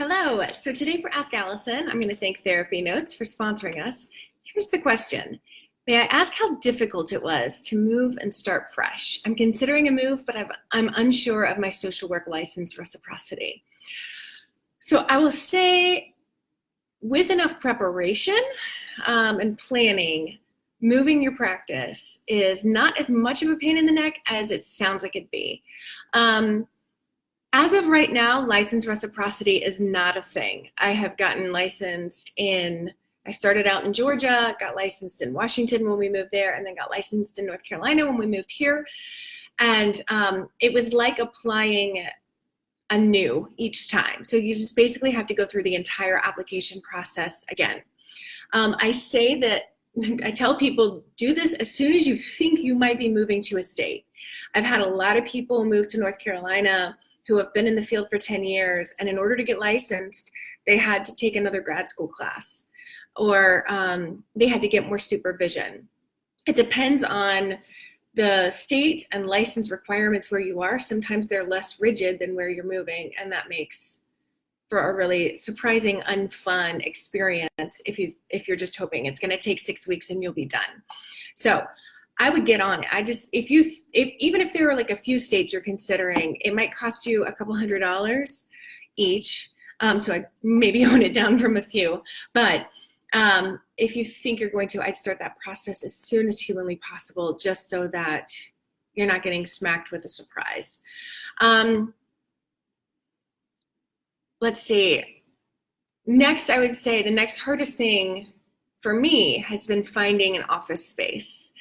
Hello. So today for Ask Allison, I'm going to thank TherapyNotes for sponsoring us. Here's the question. May I ask how difficult it was to move and start fresh? I'm considering a move, but I'm unsure of my social work license reciprocity. So I will say with enough preparation and planning, moving your practice is not as much of a pain in the neck as it sounds like it'd be. As of right now, license reciprocity is not a thing. I have gotten licensed I started out in Georgia, got licensed in Washington when we moved there, and then got licensed in North Carolina when we moved here. And it was like applying anew each time. So you just basically have to go through the entire application process again. I say that I tell people, do this as soon as you think you might be moving to a state. I've had a lot of people move to North Carolina who have been in the field for 10 years, and in order to get licensed, they had to take another grad school class, or they had to get more supervision. It depends on the state and license requirements where you are. Sometimes they're less rigid than where you're moving, and that makes for a really surprising, unfun experience if you're just hoping it's going to take 6 weeks and you'll be done. So I would get on it. Even if there are like a few states you're considering, it might cost you a couple $100s each. So I'd maybe own it down from a few. But if you think you're going to, I'd start that process as soon as humanly possible, just so that you're not getting smacked with a surprise. Let's see. Next, I would say the next hardest thing for me has been finding an office space.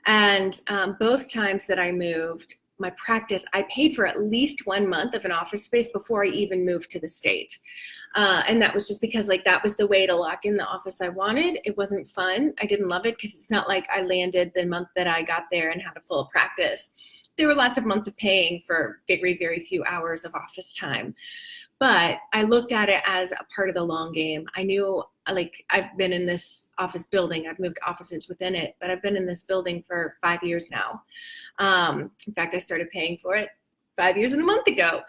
And both times that I moved my practice, I paid for at least 1 month of an office space before I even moved to the state. And that was just because that was the way to lock in the office I wanted. It wasn't fun. I didn't love it because it's not like I landed the month that I got there and had a full practice. There were lots of months of paying for very, very few hours of office time. But I looked at it as a part of the long game. I knew, I've been in this office building. I've moved offices within it, but I've been in this building for 5 years now. In fact, I started paying for it 5 years and a month ago.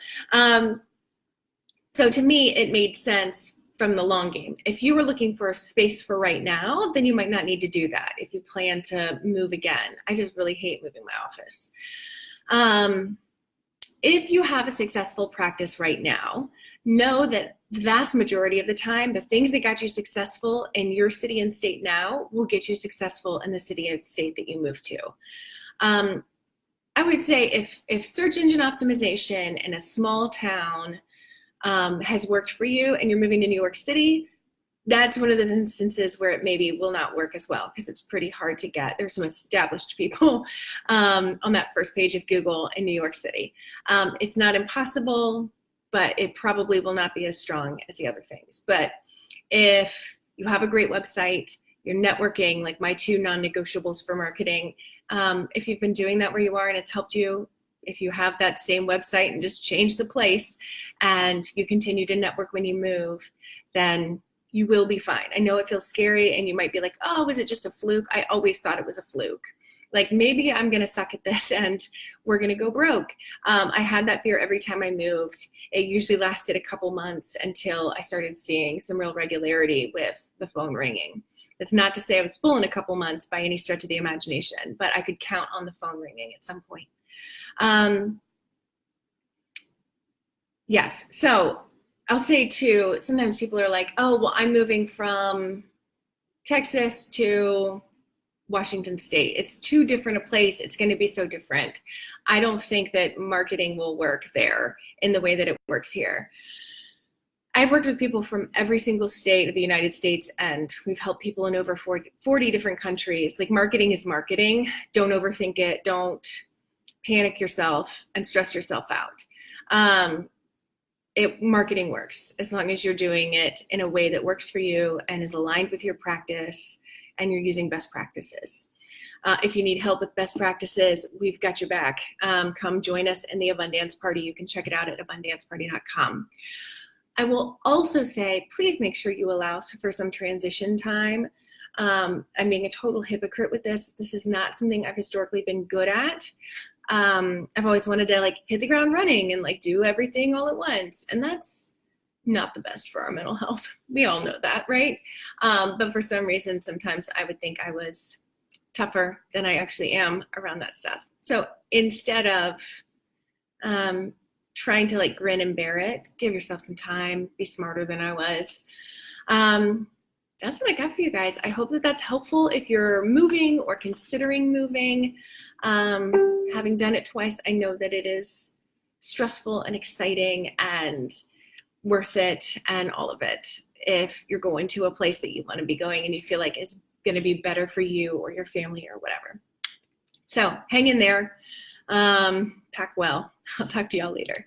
So to me, it made sense from the long game. If you were looking for a space for right now, then you might not need to do that if you plan to move again. I just really hate moving my office. If you have a successful practice right now, know that the vast majority of the time, the things that got you successful in your city and state now will get you successful in the city and state that you move to. I would say if search engine optimization in a small town has worked for you and you're moving to New York City, that's one of those instances where it maybe will not work as well because it's pretty hard to get. There's some established people on that first page of Google in New York City. It's not impossible, but it probably will not be as strong as the other things. But if you have a great website, you're networking, like my 2 non-negotiables for marketing, if you've been doing that where you are and it's helped you, if you have that same website and just change the place and you continue to network when you move, then you will be fine. I know it feels scary and you might be like, oh, was it just a fluke? I always thought it was a fluke. Like maybe I'm gonna suck at this and we're gonna go broke. I had that fear every time I moved. It usually lasted a couple months until I started seeing some real regularity with the phone ringing. It's not to say I was full in a couple months by any stretch of the imagination, but I could count on the phone ringing at some point. Yes, so I'll say too, sometimes people are like, oh, well, I'm moving from Texas to Washington State. It's too different a place. It's going to be so different. I don't think that marketing will work there in the way that it works here. I've worked with people from every single state of the United States, and we've helped people in over 40 different countries. Like marketing is marketing. Don't overthink it. Don't panic yourself and stress yourself out. Marketing works as long as you're doing it in a way that works for you and is aligned with your practice and you're using best practices. If you need help with best practices, we've got your back. Come join us in the Abundance Party. You can check it out at abundanceparty.com. I will also say, please make sure you allow for some transition time. I'm being a total hypocrite with this. This is not something I've historically been good at. I've always wanted to hit the ground running and do everything all at once. And that's not the best for our mental health. We all know that, right? But for some reason, sometimes I would think I was tougher than I actually am around that stuff. So instead of trying to like grin and bear it, give yourself some time, be smarter than I was. That's what I got for you guys. I hope that that's helpful if you're moving or considering moving. Having done it twice, I know that it is stressful and exciting and worth it and all of it. If you're going to a place that you want to be going and you feel like it's going to be better for you or your family or whatever. So hang in there. Pack well. I'll talk to y'all later.